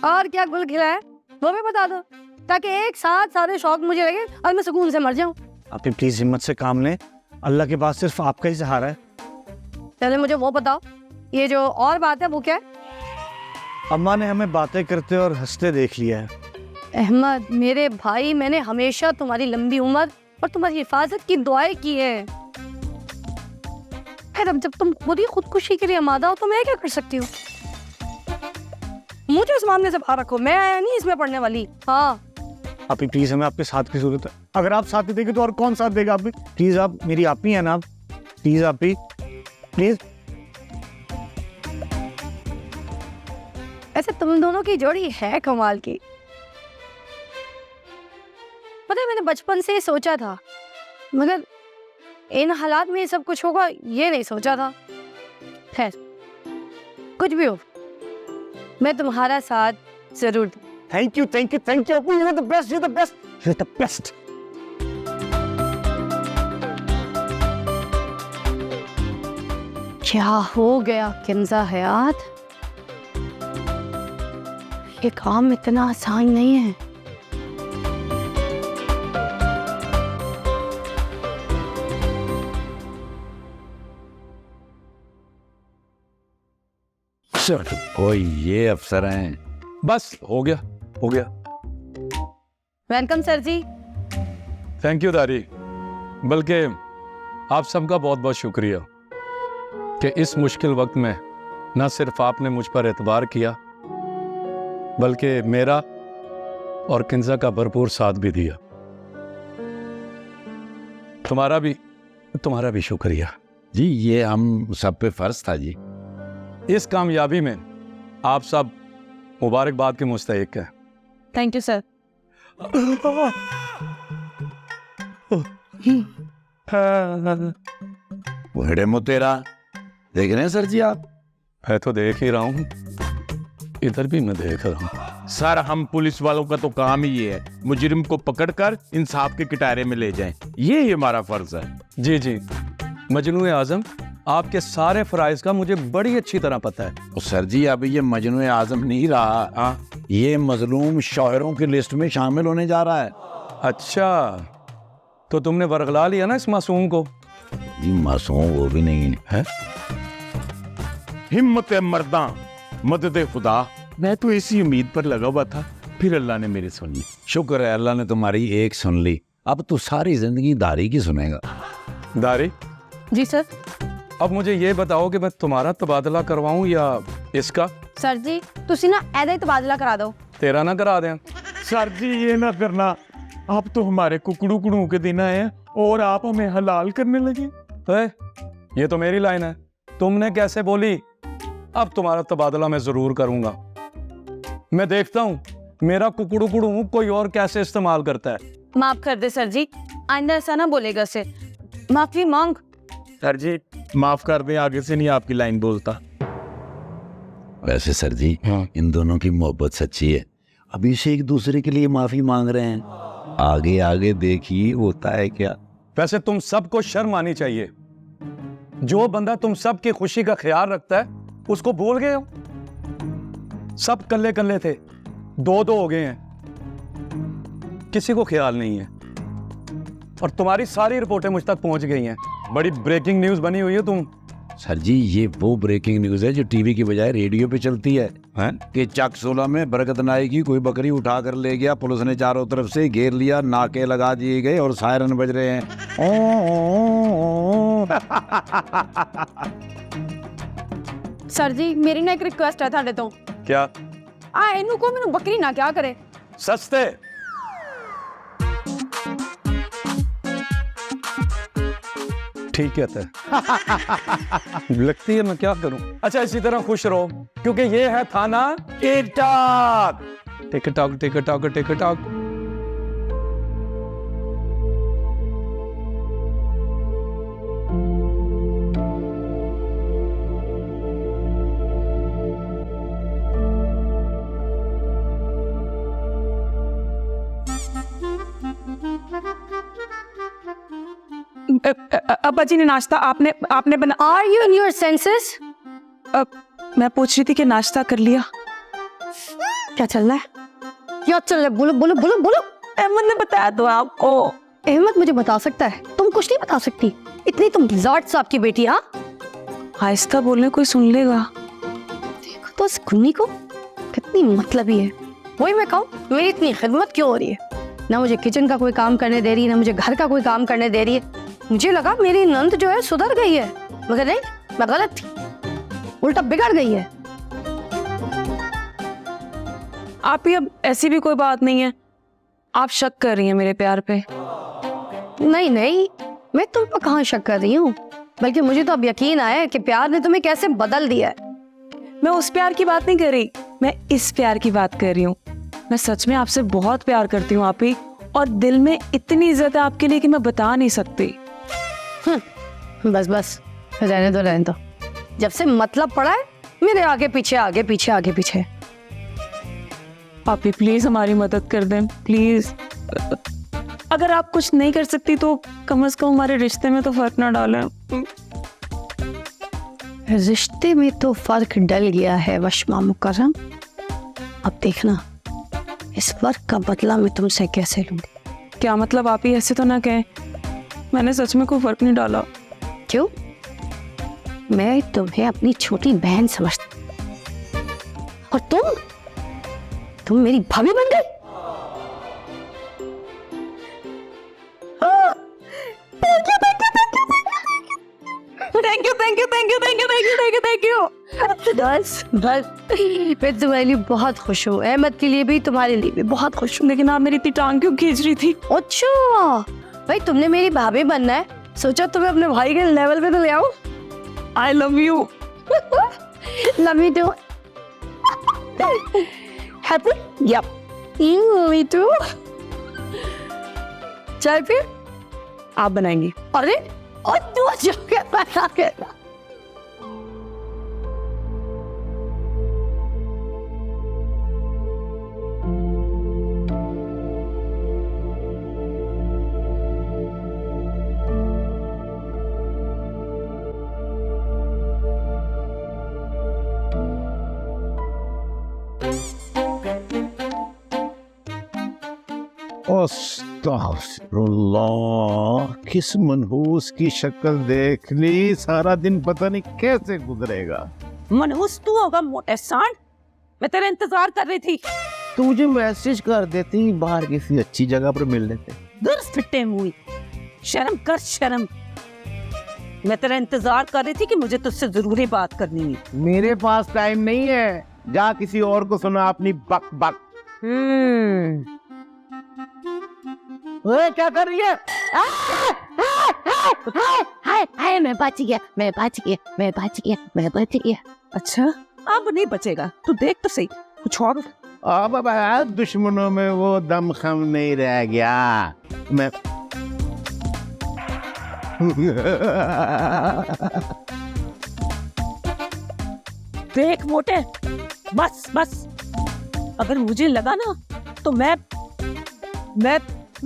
और क्या गुल खिला है वो भी बता दो, ताकि एक साथ सारे शौक मुझे लगे और मैं सुकून से मर जाऊं। आप प्लीज हिम्मत से काम लें, अल्लाह के पास सिर्फ आपका ही सहारा है। पहले मुझे वो बताओ, ये जो और बात है वो क्या है? अम्मा ने हमें बातें करते और हंसते देख लिया है। अहमद मेरे भाई, मैंने हमेशा तुम्हारी लंबी उम्र और तुम्हारी हिफाजत की दुआएं की है। फिर अब जब तुम खुद ही खुदकुशी के लिए आमादा हो तो मैं क्या कर सकती हूँ? मुझे इस मामले से बाहर रखो, मैं नहीं इसमें पढ़ने वाली। हाँ आप प्लीज, हमें आपके साथ की जरूरत है। अगर आप साथ नहीं देंगे तो और कौन साथ देगा? आप भी प्लीज, आप मेरी आप ही है ना, प्लीज आप ही प्लीज। ऐसे तुम दोनों की जोड़ी है कमाल की। पता है मैंने बचपन से सोचा था, मगर इन हालात में सब कुछ होगा ये नहीं सोचा था। खैर कुछ भी हो, मैं तुम्हारा साथ जरूर दूं। Thank you thank you thank you, you are the best, you are the best, you are the best. क्या हो गया किंजा हयात, ये काम इतना आसान नहीं है। ओ ये अफसर हैं। बस हो गया हो गया। Welcome sir ji. Thank you दारी, बल्कि आप सबका बहुत बहुत शुक्रिया कि इस मुश्किल वक्त में न सिर्फ आपने मुझ पर एतबार किया बल्कि मेरा और किंजा का भरपूर साथ भी दिया। तुम्हारा भी शुक्रिया जी, ये हम सब पे फर्ज था जी। इस कामयाबी में आप सब मुबारकबाद के मुस्तहिक हैं। Thank you sir. बड़े मुतेरा देख रहे हैं सर जी आप? मैं तो देख ही रहा हूँ, इधर भी मैं देख रहा हूँ। सर हम पुलिस वालों का तो काम ही ये है, मुजरिम को पकड़कर इंसाफ के किनारे में ले जाएं, ये हमारा फर्ज है। जी जी, मजनू आजम, आपके सारे फराइज का मुझे बड़ी अच्छी तरह पता है। और सर जी अभी ये मजनू आजम नहीं रहा, ये मजलूम शौहरों की लिस्ट में शामिल होने जा रहा है। अच्छा, तो तुमने वरगला लिया ना इस मासूम को? जी मासूम वो भी नहीं है। हिम्मत मर्दा मदद खुदा, मैं तो इसी उम्मीद पर लगा हुआ था, फिर अल्लाह ने मेरी सुन ली। शुक्र है अल्लाह ने तुम्हारी एक सुन ली, अब तू सारी जिंदगी दारी की सुनेगा। दारी जी सर। अब मुझे ये बताओ कि मैं तुम्हारा तबादला करवाऊं या इसका? सर जी तुसी ना ऐदा ही तबादला करा दो। तेरा ना करा दें? सर जी ये ना करना, आप तो हमारे कुकड़ू कुड़ू के दिन आए हैं और आप हमें हलाल करने लगे। ये तो मेरी लाइन है, तुमने कैसे बोली? अब तुम्हारा तबादला मैं जरूर करूंगा। मैं देखता हूँ मेरा कुकड़ू कुड़ू कोई और कैसे इस्तेमाल करता है। माफ कर दे सर जी, आइंदा ऐसा ना बोलेगा से, माफी मांग। सर जी माफ कर दें, आगे से नहीं आपकी लाइन बोलता। वैसे सर जी इन दोनों की मोहब्बत सच्ची है, अभी से एक दूसरे के लिए माफी मांग रहे हैं, आगे आगे देखिए होता है क्या। वैसे तुम सबको शर्म आनी चाहिए, जो बंदा तुम सबकी खुशी का ख्याल रखता है उसको भूल गए हो। सब कल्ले कल्ले थे, दो दो हो गए हैं, किसी को ख्याल नहीं है। और तुम्हारी सारी रिपोर्टें मुझ तक पहुंच गई हैं, बड़ी ब्रेकिंग न्यूज बनी हुई है तुम। सर जी ये वो ब्रेकिंग न्यूज है जो टीवी की बजाय रेडियो पे चलती है, कि चक 16 में बरकत नाई की कोई बकरी उठा कर ले गया, पुलिस ने चारों तरफ से घेर लिया, नाके लगा दिए गए और सायरन बज रहे हैं। सर जी मेरी ना एक रिक्वेस्ट है थाडे तो। क्या? आ इनू को मैनू बकरी ना क्या करे। सस्ते ठीक है लगती है, मैं क्या करूं। अच्छा इसी तरह खुश रहो, क्योंकि ये है थाना टिकटॉक। TikTok TikTok TikTok. अब्बा जी ने नाश्ता आपने बना। Are you in your senses? मैं पूछ रही थी कि नाश्ता कर लिया। क्या चल रहा है? क्या चल रहा है? बोलो बोलो बोलो बोलो। अहमद ने बताया तो आपको। अहमद मुझे बता सकता है, तुम कुछ नहीं बता सकती। इतनी तुम जाट साहब की बेटी। हाँ, आहिस्ता बोलने कोई सुन लेगा। देखो तो इस कुन्नी को, कितनी मतलबी है। वही मैं कहूँ, मेरी इतनी खिदमत क्यों हो रही है? ना मुझे किचन का कोई काम करने दे रही है, ना मुझे घर का कोई काम करने दे रही है। मुझे लगा मेरी नंद जो है सुधर गई है, मगर नहीं, मैं गलत थी, उल्टा बिगड़ गई है। आप ही अब ऐसी भी कोई बात नहीं है। आप शक कर रही हैं मेरे प्यार पे। नहीं नहीं, मैं तुम पर कहाँ शक कर रही हूँ, बल्कि मुझे तो अब यकीन आया है कि प्यार ने तुम्हें कैसे बदल दिया है। मैं उस प्यार की बात नहीं कर रही, मैं इस प्यार की बात कर रही हूँ। मैं सच में आपसे बहुत प्यार करती हूँ आप ही, और दिल में इतनी इज्जत है आपके लिए कि मैं बता नहीं सकती। बस बस, रहने दो रहने दो। जब से मतलब पड़ा है मेरे आगे पीछे आगे पीछे आगे पीछे। आप ही प्लीज हमारी मदद कर दें, प्लीज। अगर आप कुछ नहीं कर सकती तो कम से कम हमारे रिश्ते में तो फर्क ना डालें। रिश्ते में तो फर्क डल गया है वशमा मुकर्रम। अब देखना इस फर्क का बदला मैं तुमसे कैसे लूंगी। क्या मतलब? आप ही ऐसे तो ना कहें, मैंने सच में कोई फर्क नहीं डाला। क्यों? मैं तुम्हें अपनी छोटी बहन समझती, और तुम मेरी भाभी बन गई। Thank you thank you thank you thank you thank you thank you thank you. बस बस, मैं तुम्हारे लिए बहुत खुश हूँ, अहमद के लिए भी, तुम्हारे लिए भी बहुत खुश हूँ। लेकिन आप मेरी इतनी टांग क्यों खींच रही थी? अच्छा भाई, तुमने मेरी भाभी बनना है, सोचा तुम्हें अपने भाई के लेवल पे तो ले आओ। I love you. Love you too. Happy? Yup. Me too. चाय फिर आप बनाएंगी? अरे और तू अच्छा क्या बना के। अस्तगफिरुल्लाह, किस मनहूस की शक्ल देख ली। सारा दिन पता नहीं कैसे गुजरेगा। मनहूस तू होगा मोटे सांड, मैं तेरा इंतजार कर रही थी। तू मुझे मैसेज कर देती, बाहर किसी अच्छी जगह पर मिल लेते। दूर फिटे मुंह, शर्म कर शर्म। मैं तेरा इंतजार कर रही थी कि मुझे तुझसे जरूरी बात करनी है। मेरे पास टाइम नहीं है, जा किसी और को सुना अपनी बक बक। ओए, क्या कर रही है? हाय मैं बच गया, मैं बच गया, मैं बच गया, मैं बच गया। अच्छा, अब नहीं बचेगा, तू देख तो सही कुछ और। अब दुश्मनों में वो दम खम नहीं रह गया। मैं देख मोटे, बस बस, अगर मुझे लगा ना तो मैं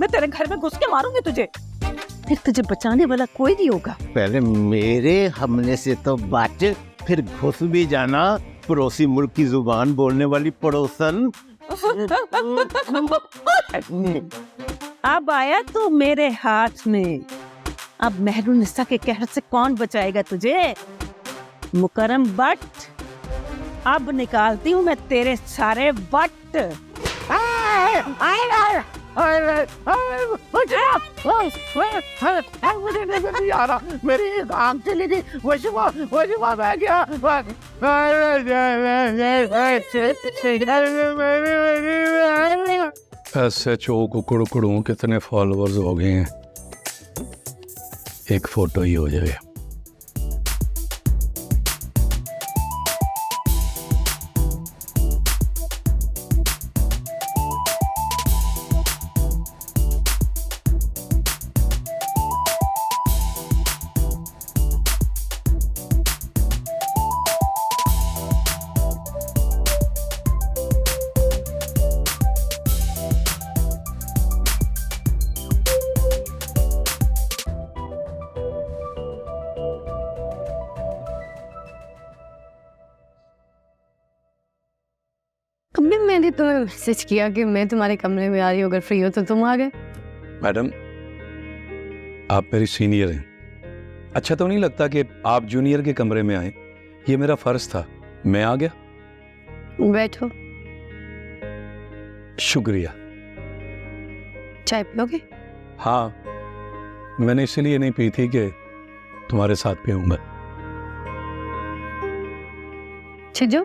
तेरे घर में घुस के मारूंगी तुझे, फिर तुझे बचाने वाला कोई नहीं होगा। पहले मेरे हमले से तो बच, फिर घुस भी जाना पड़ोसी मुल्क की जुबान बोलने वाली पड़ोसन। अब आया तू मेरे हाथ में, अब मेहरुनिसा के कहर से कौन बचाएगा तुझे? मुकर्रम बट, अब निकालती हूँ मैं तेरे सारे बट। मेरी आंख चली गई, वो बह गया। SHO कुकड़ू कितने फॉलोअर्स हो गए हैं, एक फोटो ही हो जाए। मैंने तुम्हें मैसेज किया कि मैं तुम्हारे कमरे में आ रही हूँ, अगर फ्री हो तो तुम आ गए। मैडम, आप मेरी सीनियर हैं, अच्छा तो नहीं लगता कि आप जूनियर के कमरे में आए? ये मेरा फर्ज था, मैं आ गया। बैठो, शुक्रिया। चाय पियोगे? हाँ, मैंने इसीलिए नहीं पी थी कि तुम्हारे साथ पीऊंगा। छिजो,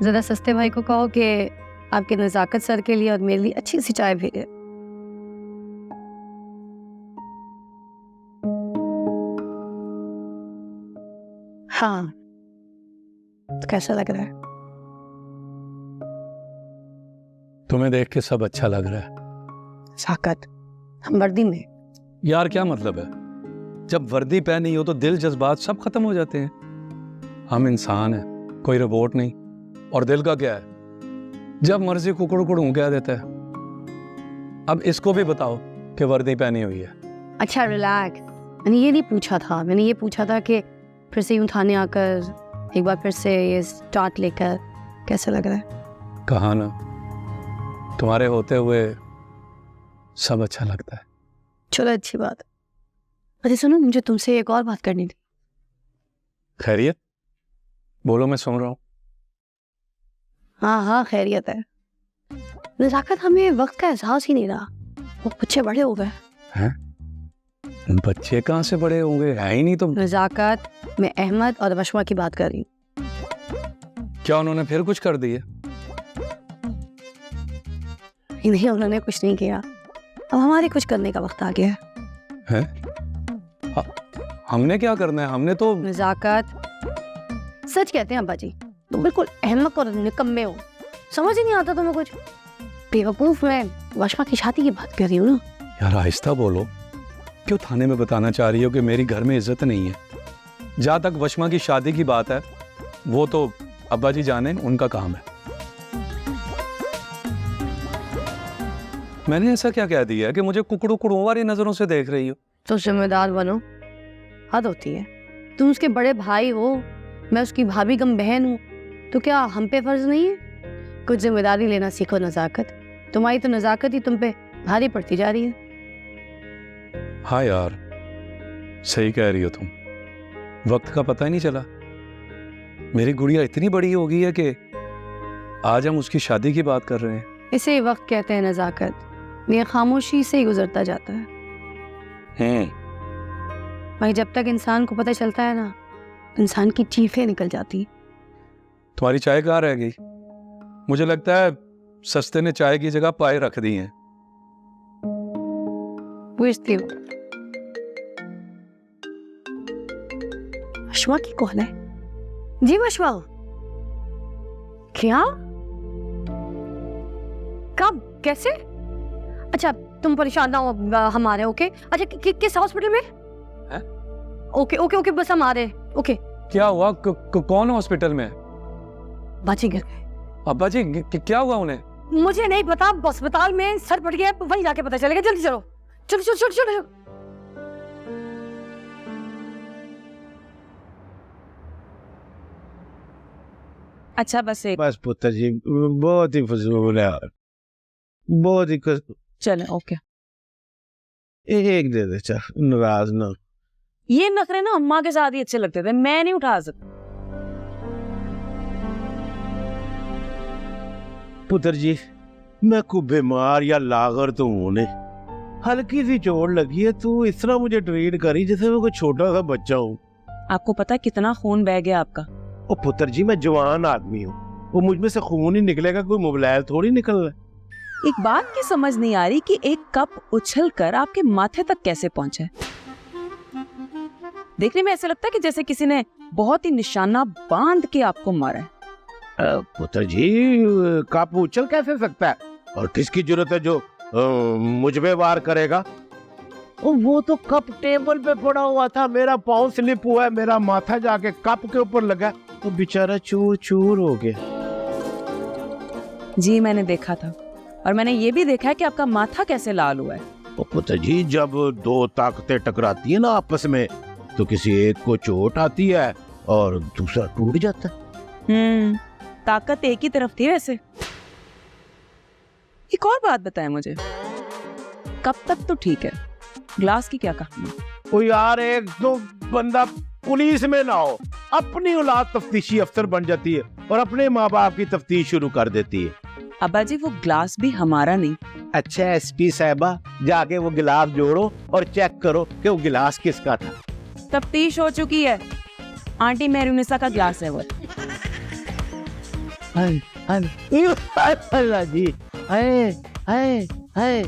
जरा सस्ते भाई को कहो कि आपके नजाकत सर के लिए और मेरे लिए अच्छी सी चाय भेजे। हाँ, तो कैसा लग रहा है? तुम्हें देख के सब अच्छा लग रहा है। साकत, हम वर्दी में। यार क्या मतलब है? जब वर्दी पहनी हो तो दिल जज्बात सब खत्म हो जाते हैं। हम इंसान हैं, कोई रोबोट नहीं। और दिल का क्या है? जब मर्जी कुकड़ कुकड़ू कह देता है। अब इसको भी बताओ कि वर्दी पहनी हुई है। अच्छा रिलैक्स, मैंने ये नहीं पूछा था, मैंने ये पूछा था कि फिर से यूं थाने आकर एक बार फिर से ये स्टार्ट लेकर कैसा लग रहा है? कहा ना, तुम्हारे होते हुए सब अच्छा लगता है। चलो अच्छी बात है। अरे सुनो, मुझे तुमसे एक और बात करनी थी। खैरियत? बोलो, मैं सुन रहा हूँ। हाँ हाँ खैरियत है। नजाकत, हमें वक्त का एहसास ही नहीं रहा, वो बच्चे बड़े हो गए। हैं? बच्चे कहाँ से बड़े होंगे, है ही नहीं तुम। नजाकत, मैं अहमद और वशमा की बात कर रही हूँ। क्या उन्होंने फिर कुछ कर दिया? नहीं, उन्होंने कुछ नहीं किया, अब हमारे कुछ करने का वक्त आ गया है। हमने क्या करना है? हमने तो नजाकत, सच कहते हैं अब्बा जी, तुम बिल्कुल अहमक और निकम्मे हो, समझ ही नहीं आता तुम्हें कुछ। बेवकूफ, मैं वशमा की शादी की बात कर रही हूँ ना। यार आहिस्ता बोलो, क्यों थाने में बताना चाह रही हो कि मेरी घर में इज्जत नहीं है? जहां तक वशमा की शादी की बात है, वो तो अब्बा जी जाने, उनका काम है। मैंने ऐसा क्या कह दिया है कि मुझे कुकड़ू कुड़ों वाली नजरों से देख रही हो? तो जिम्मेदार बनो, हद होती है। तुम उसके बड़े भाई हो, मैं उसकी भाभी कम बहन हूँ, तो क्या हम पे फर्ज नहीं है? कुछ जिम्मेदारी लेना सीखो नजाकत। तुम्हारी तो नजाकत ही तुम पे भारी पड़ती जा रही है। हाँ यार, सही कह रही हो तुम, वक्त का पता ही नहीं चला। मेरी गुड़िया इतनी बड़ी हो गई है कि आज हम उसकी शादी की बात कर रहे हैं। इसे वक्त कहते हैं नजाकत, ये खामोशी से ही गुजरता जाता है। भाई, जब तक इंसान को पता चलता है ना, इंसान की चीखें निकल जाती। तुम्हारी चाय कहाँ रह गई? मुझे लगता है सस्ते ने चाय की जगह पाए रख दी हैं। पूछती हूँ, वशमा की कौन है? जी वशमा। क्या? कब? कैसे? अच्छा, तुम परेशान ना हो, हम आ रहे हैं। ओके? अच्छा, किस हॉस्पिटल में? है? ओके ओके ओके, बस हम आ रहे हैं। ओके। क्या हुआ? कौन हॉस्पिटल में? बाजी गिर गए। अब्बा जी, क्या हुआ उन्हें? मुझे नहीं पता, अस्पताल में सर फट गया, वहीं जाके पता चलेगा। जल्दी चलो, चलो चलो चलो चलो। अच्छा बस एक, बस पुत्र जी, बहुत ही फजूल है यार, बहुत ही चले ओके। एक दे दे, चल नाराज ना। ये नखरे ना अम्मा के साथ ही अच्छे लगते थे, मैं नहीं उठा सकती। पुत्र जी, मैं को बीमार या लागर तो हूं नहीं, हल्की सी चोट लगी है, तू इस तरह मुझे ट्रीट करी जैसे मैं कोई छोटा सा बच्चा हूँ। आपको पता है कितना खून बह गया आपका? ओ पुत्र जी, मैं जवान आदमी हूँ, वो मुझ में से खून ही निकलेगा, कोई मोबाइल थोड़ी निकल रहा है। एक बात की समझ नहीं आ रही कि एक कप उछल कर आपके माथे तक कैसे पहुंचा है। देखने में ऐसा लगता है कि जैसे किसी ने बहुत ही निशाना बांध के आपको मारा है। पुत्र जी, कप उछल कैसे सकता है, और किसकी जरूरत है जो मुझ पे वार करेगा? वो तो कप टेबल पे पड़ा हुआ था, मेरा पाँव स्लिप हुआ है, मेरा माथा जाके कप के ऊपर लगा, तो बेचारा चूर चूर हो गया। जी मैंने देखा था, और मैंने ये भी देखा है कि आपका माथा कैसे लाल हुआ है। पुत्र जी, जब दो ताकतें टकराती है ना आपस में, तो किसी एक को चोट आती है और दूसरा टूट जाता है। ताकत एक ही तरफ थी वैसे। एक और बात बताएं मुझे, कब तक तो ठीक है, ग्लास की क्या कहानी? ओ यार, एक दो बंदा पुलिस में ना हो, अपनी औलाद तफ्तीशी अफसर बन जाती है और अपने माँ बाप की तफ्तीश शुरू कर देती है। अब्बा जी, वो ग्लास भी हमारा नहीं। अच्छा एसपी साहबा, जाके वो गिलास जोड़ो और चेक करो कि वो गिलास किसका था। तफ्तीश हो चुकी है, आंटी मेहरुनिसा का ग्लास है वो। हाय हाय अल्लाह जी, हाय हाय हाय।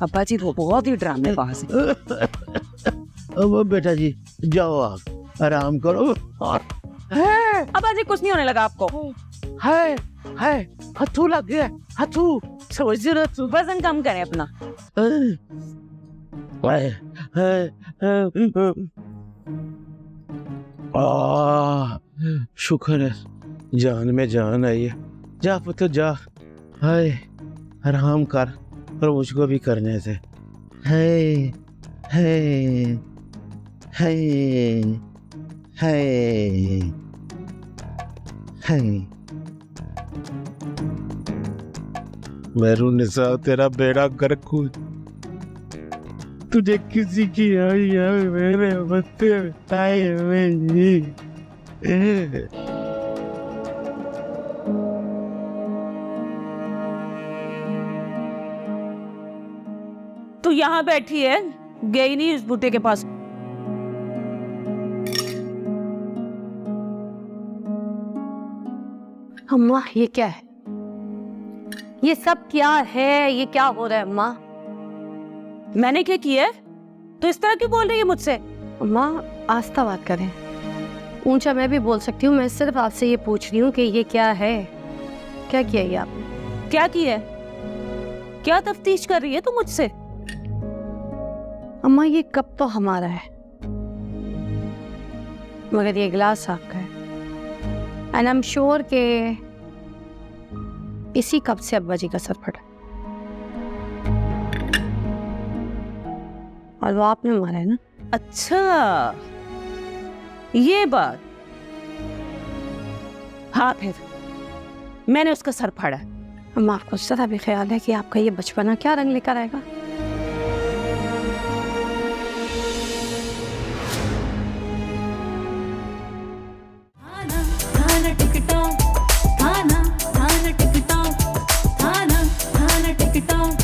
अब्बा जी, वो बहुत ही ड्रामेबाज है। अब बेटा जी जाओ, आप आराम करो। अब्बा जी, कुछ नहीं होने लगा आपको। हाय हाय, हथू लग गया, हथू समझ रहे तू। वजन कम करें अपना। हाय हाय शुक्र है जान में जान आई है। जा पुत्र जा, हाय आराम कर और मुझको भी करने से। हाय हाय हाय हाय हाय। मेहरुनिसा, तेरा बेड़ा गर्क हो, तुझे किसी की आई है मेरे बत्ते ताई में जी। तू यहाँ बैठी है, गई नहीं इस बूटे के पास? अम्मा ये क्या है? ये सब क्या है? ये क्या हो रहा है अम्मा? मैंने क्या किया है? तो इस तरह क्यों बोल रही है मुझसे? अम्मा आस्था बात करें, ऊंचा मैं भी बोल सकती हूँ। मैं सिर्फ आपसे ये पूछ रही हूँ कि ये क्या है? क्या किया ये आपने? क्या किया है? क्या तफ्तीश कर रही है तू मुझसे? अम्मा ये कप तो हमारा है, मगर ये गिलास आपका है। एंड आई एम श्योर के इसी कप से अब्बा जी का सर फटा और वो आपने मारा है ना? अच्छा, ये बात। हाँ, फिर मैंने उसका सर फाड़ा। अम्मा आपको जरा भी ख्याल है कि आपका ये बचपना क्या रंग लेकर आएगा? थाना टिकटॉक, थाना टिकटॉक, थाना टिकटॉक।